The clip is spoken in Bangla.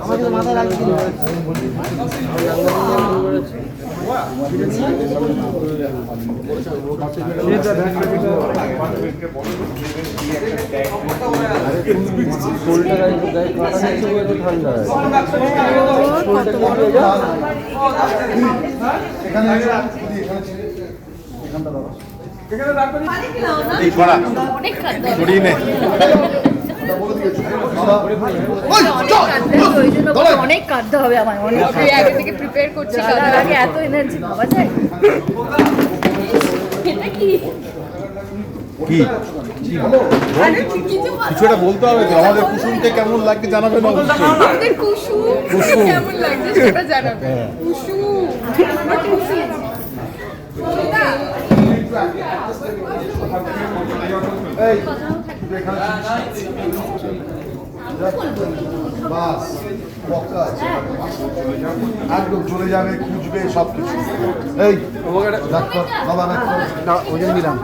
আমাদের মাথায় রাখছি অনেক কাঁদতে হবে আমার অনেক আগে থেকে প্রিপেয়ার করছি আগে এত এনার্জি পাওয়া যায় এটা কি কিছুটা বলতে হবে তো আমাদের কুসুমকে কেমন লাগছে জানাবেন অবশ্যই। আমাদের কুসুম কেমন লাগছে সেটা জানাবেন কুসুম আমার কুসুম একদম চলে যাবে খুঁজবে সবকিছু। এই ডাক্তার বাবা ডাক্তার ওজন দিলাম।